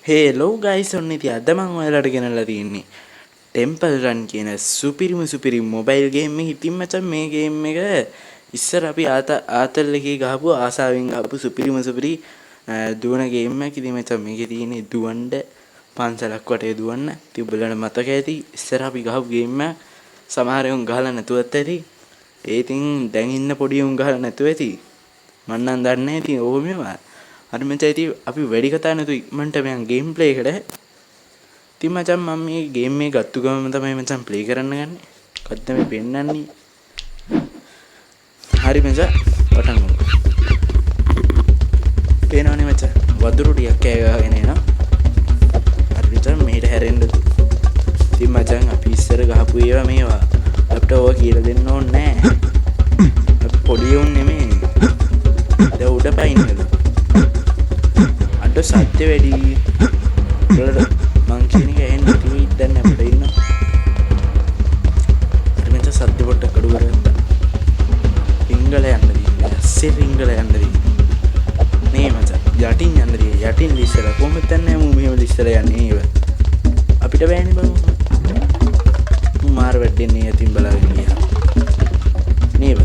හේලෝ guys ඔන්න ඉතින් අද මම ඔයාලට ගෙනල්ලා තියෙන්නේ ටෙම්පල් රන් කියන සුපිරි මොබයිල් ගේම් එක. ඉතින් මචං මේ ගේම් එක ඉස්සර අපි ආතල් එකේ ගහපු ආසාවෙන් ගහපු සුපිරි දුවන ගේම් එකක්. ඉතින් මචං මේකේ තියෙන්නේ දුවන්න පන්සලක් වටේ දුවන්න. ඉතින් ඔයාලට මතක ඇති ඉස්සර අපි ගහපු ගේම් එක. සමහර උන් ගහලා නැතුවත් ඇති. ඒ ඉතින් දැන් ඉන්න පොඩි උන් ගහලා නැතුව ඇති. මම නම් දන්නේ නැහැ. ඉතින් ඕක මේවා අර මචං ඉතින් අපි වැඩි කතා නැතුව ඉක්මනට මම ගේම් ප්ලේ එකට. ඉතින් මචං මම මේ ගේම් එක ගත්තු ගමන් තමයි මචං ප්ලේ කරන්න ගන්නේ. මොකද්ද මේ පෙන්නන්නේ? හරි මචං පටන් ගමු. පේනවනේ මචං වදුරු ටිකක් කෑගහගෙන එනවා. හරි මචං මෙහෙට හැරෙන්න. ඉතින් මචං අපි ඉස්සර ගහපු ඒවා මේවා අපිට ඕවා කියලා දෙන්න ඕනේ නැහැ. අපි පොඩි උන් නෙමෙයි. දැන් උඩ පයින්නලු. සත්‍ය වැඩි වලට මං කියන එක ඇහෙන්න ටීවී දැන් අපිට ඉන්න. හරි මචං සත්‍ය පොට්ට කඩු කරගත්තා. රිංගල යන්න දී. ඇස්සේ රිංගල යන්න දී. නේ මචං යටින් යන්න දී. යටින් ඉස්සලා කොහොමද දැන්නේ මම මෙහෙම ඉස්සලා යන්නේ නේව. අපිට බෑනේ බං. මාර වැටෙන්නේ යටින් බලාගෙන ගියා. නේව.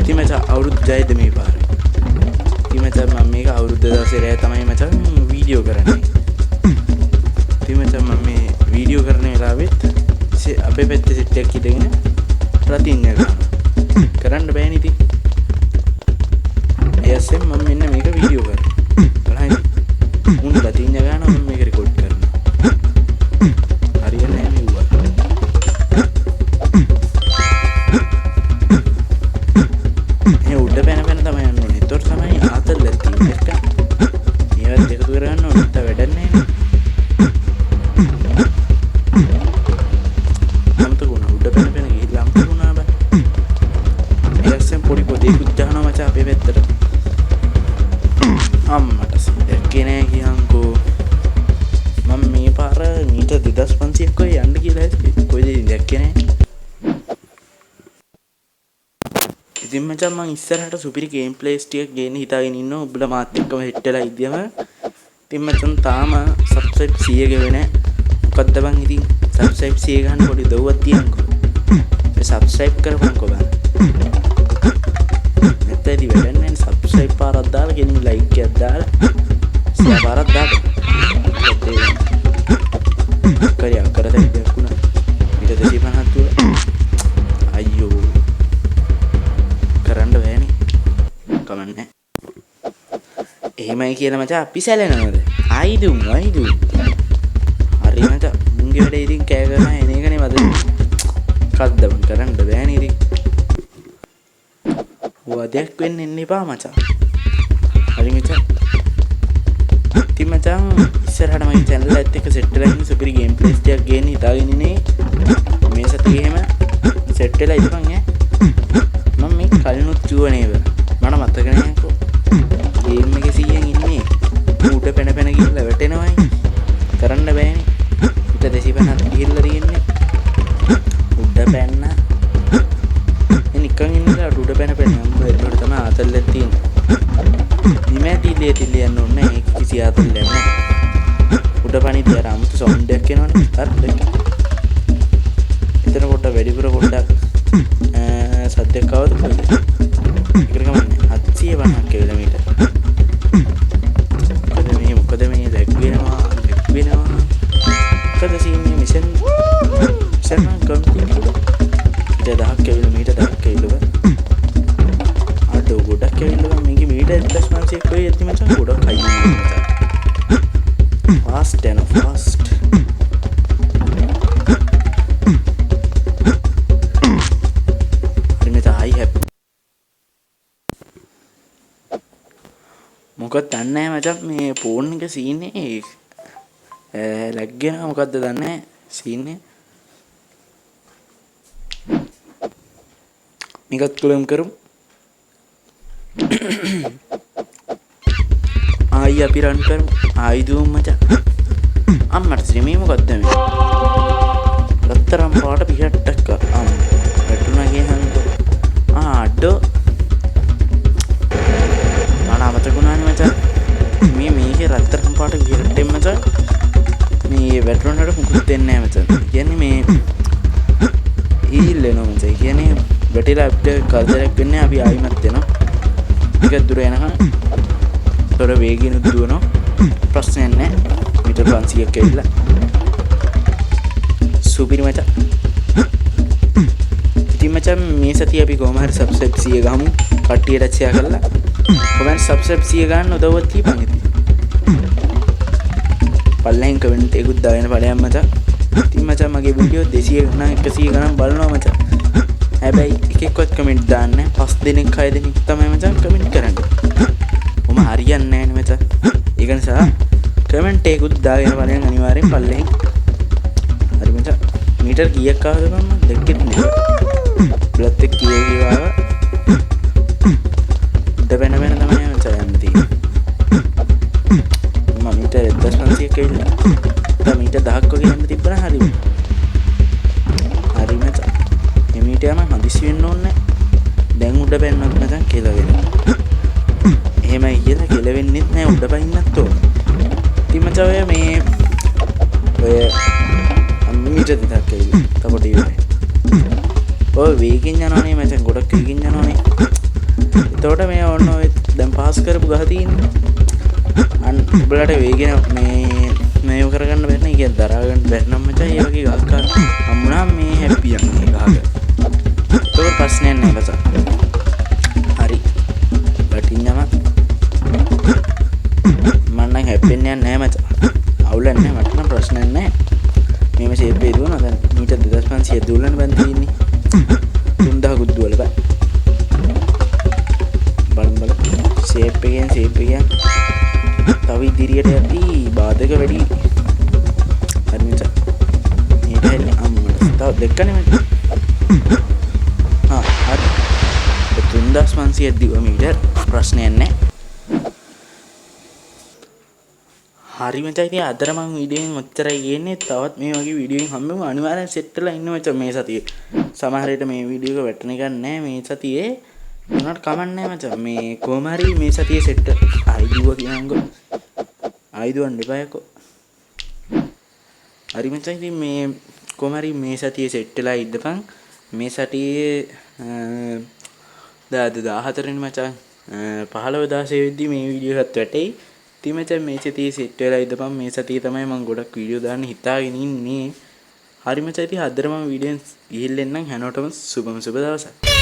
ඉතින් මචං අවුරුදු 6ද මේ පාරේ. මචං මම මේක අවුරුදු 2000 රෑ තමයි මචං වීඩියෝ කරන්නේ. ඉතින් මචං මම මේ වීඩියෝ කරන වෙලාවෙත් අපේ පැත්තේ සෙට් එකක් ඉදගෙන රතින් යනවා. කරන්න බෑනේ ඉතින්. එයසෙන් මම මෙන්න මේක වීඩියෝ කරා. බලන්න. උන් රතින් යනවා මම මේක රෙකෝඩ් කරනවා. හරියන්නේ නැහැ මෙව්වා. ඒ උඩ පැන තමයි යන්නේ. ඒතොර තමයි ආතල් ඇති එක. මේවත් එකතු කරගන්න ඕන නැත්නම් වැඩක් නැහැ නේ. අම්තකුණා උඩ පැන ගිහිල්ලා අම්තකුණා බෑ. එයක්සෙන් පොඩි පොඩේකුත් ගහනවා මචං අපේ පැත්තට. අම්මට දැක්කේ නෑ කියන්කෝ. මම මේ පාර මීටර් 2500ක් ඔය යන්න කියලා හිතුවේ. කොයිද දැක්කේ නෑ. ඉතින් මචං මං ඉස්සරහට සුපිරි ගේම් ප්ලේස් ටිකක් ගේන්න හිතාගෙන ඉන්නවා. ඔබලා මාත් එක්කම හෙට්ටලා ඉද්දියම. ඉතින් මචං තාම සබ්ස්ක්‍රයිබ් 100 ගෙවෙ නැහැ. මොකද්ද බං ඉතින් සබ්ස්ක්‍රයිබ් 100 ගන්න පොඩි දව්වක් තියන්කෝ. මේ සබ්ස්ක්‍රයිබ් කරපන්කෝ බං. නැත්නම් වැඩක් නැහැ. සබ්ස්ක්‍රයිබ් පාරක් දාලා ගෙනින් ලයික් එකක් දාලා ෂෙයා පාරක් දාලා. කරියා කරතේ දෙකුණා. ඊට 250ක් තුල. අයියෝ කරන්න බෑනේ. කමන්නේ. එහෙමයි කියලා මචං අපි සැලෙනවද? අයිදුම්. හරි මචං මුංගේ වැඩේ ඉතින් කෑ කරන එන එකනේ මද. කද්දම කරන්න බෑනේ ඉතින්. වදයක් වෙන්න එන්න එපා මචං. හරි මචං. ඉතින් මචං ඉස්සරහට මගේ channel එකත් එක්ක සෙට් වෙලා ඉන්න සුපිරි ගේම් ප්ලේස් ටිකක් ගේන්න හිතාගෙන ඉන්නේ. මේ සතියේ එහෙම සෙට් වෙලා ඉඳපන් ඈ. මම මේ කලිනුත් කිව්ව නේද? මට මතක නෑකෝ. ගේම් එකේ 100න් ඉන්නේ. උඩ පැන ගිහලා වැටෙනවයි. කරන්න බෑනේ. උඩ 250ක් ගිහලා තියෙන්නේ. උඩ පැන්න. නිකන් ඉන්නලා උඩ පැන යන්න බැරිවට තමයි ආතල්ලක් තියෙන්නේ. ඉමේජ් ටිලේ යන්න ඕනේ. ඒක කිසි ආතල්ලක් නෑ. උඩ පණිද්ද අර අමුතු සවුන්ඩ් එකක් එනවනේ. හරිද? එතන කොට වැඩිපුර පොඩ්ඩක් සද්දයක් ආවද කොහෙද? ඉකට ගමන්නේ 750 කිලෝමීටර්. මොකද මේ ලැග් වෙනවා. මොකද සීනිය මිෂන් කම්ප්ලීට්. 1000 කිලෝමීටර් අඩෝ ගොඩක් ඇවිල්ලා මේකේ මීටර් 1500 කොයි ඇති මචං ගොඩක් අයියෝ මචං. ෆාස්ට්. මොකක්ද දන්නේ නැහැ මචං මේ ෆෝන් එක සීන් එකේ ලැග් වෙනවා. මොකද්ද දන්නේ නැහැ සීන් එක. මේකත් ක්ලේම් කරමු. ආයි අපි රන් කරමු. ආයි දුම් මචං. අම්මට ශ්‍රී මොකද්ද මේ? රත්තරන් පාට පිටට්ටක් වැටුණා කියහන්කෝ. අඩෝ මට අමතකුණානේ මචං. මේ මේකේ රත්තරන් පාට පිටට්ටෙන් මචං කියන්නේ වැටිලා අපිට කරදරයක් වෙන්නේ අපි ආයිමත් වෙනවා. ටිකක් දුර යනකම් තොර වේගිනුත් දුවනවා. ප්‍රශ්නයක් නැහැ. මීටර් 500ක් ඇවිල්ලා. සුපිරි මචං. ඉතින් මචං මේ සතිය අපි කොහොම හරි සබ්ස්ක්‍රයිබ් 100 ගහමු. කට්ටියට ෂෙයා කරලා. කොමෙන්ට් සබ්ස්ක්‍රයිබ් 100 ගන්න උදව්වක් දීපන් ඉතින්. පල්ලෙන් කමෙන්ට් එකකුත් දාගෙන ඵලයන් මචං. ඉතින් මචං මගේ වීඩියෝ 200 ගණන් 100 ගණන් බලනවා මචං. හැබැයි එකෙක්වත් කමෙන්ට් දාන්නේ නැහැ. 5 දෙනෙක් 6 දෙනෙක් තමයි මචං කමෙන්ට් කරන්නේ. ඔම හරියන්නේ නැහැ නේ මචං. ඒක නිසා කමෙන්ට් එකකුත් දාගෙන ඵලයන් අනිවාර්යෙන් පල්ලෙන්. හරි මචං. මීටර් කීයක් ආවද මම දැක්කෙත් නෑ. බ්ලත් එක කීයක් ආව. දෙවෙන තමයි මචං යන්නේ තියෙන්නේ. මම මීටර් 1500ක් ඇවිල්ලා. දැන් මීටර් 10ක් වගේ යන්න තිබ්බනම් හරි. හරි මචං. මීටර් යම හදිසි වෙන්න ඕනේ. දැන් උඩ බැන්නොත් මචං කෙලවෙනවා. එහෙමයි කියලා කෙලවෙන්නෙත් නෑ උඩ බයින්නත් ඕන. ඉතින් මචං ඔය මේ ඔය මීටර් දෙකක් ඇවිල්ලා. තකොට ඉවරයි. ඔය වේගෙන් යනවනේ මචං ගොඩක් වේගෙන් යනවනේ. එතකොට මේ ඕන ඔය දැන් පාස් කරපු ගහ තියෙන්නේ. අන්න උඹලට වේගෙන මේව කරගන්න බැරි නේ කියන්නේ දරා ගන්න බැරි නම් මචං ඒ වගේ ගහක් හම්බුනම මේ හැප්පියක් මේ ගහක. ඒක ප්‍රශ්නයක් නෑ මචං. හරි. බටින්යම මම නම් හැප්පෙන්නේ නෑ මචං. අවුලක් නෑ මට නම් ප්‍රශ්නයක් නෑ. මේම ෂේප් එක දුවනවා දැන් මීටර් 2500 දුවලන්න බෑ තියෙන්නේ 3000 දුවල බෑ බලන්න ෂේප් එකෙන් තව ඉදිරියට යති බාධක වැඩි හරි මචං මේක හරි අම්මලා තව දෙකනේ මචං හරි 3500 දිව මීටර් ප්‍රශ්නයක් නැහැ හරි මචං ඉතින් අදට මම වීඩියෝෙන් ඔච්චරයි කියන්නේ තවත් මේ වගේ වීඩියෝෙන් හම්බෙමු අනිවාර්යෙන් සෙට් වෙලා ඉන්න මචං මේ සතියේ සමහර විට මේ වීඩියෝ එක වැටෙන එක නැහැ මේ සතියේ මොනවට කමක් නැහැ මචං මේ කොහොම හරි මේ සතියේ සෙට් ආයිදුව කියනංගෝ ආයිදුවන් දෙපායකෝ හරි මචං ඉතින් මේ කොහොම හරි මේ සතියේ සෙට් වෙලා ඉඳපන් මේ සතියේ දාද 14 වෙනි මචං 15 වෙද්දි මේ වීඩියෝ එකත් වැටෙයි ඉතින් මචං මේ සතියේ සෙට් වෙලා ඉඳපන් මේ සතියේ තමයි මම ගොඩක් වීඩියෝ දාන්න හිතාගෙන ඉන්නේ හරි මචං ඉතින් අදට මම වීඩියෝස් ගිහින් එන්නම් හැමෝටම සුබම සුබ දවසක්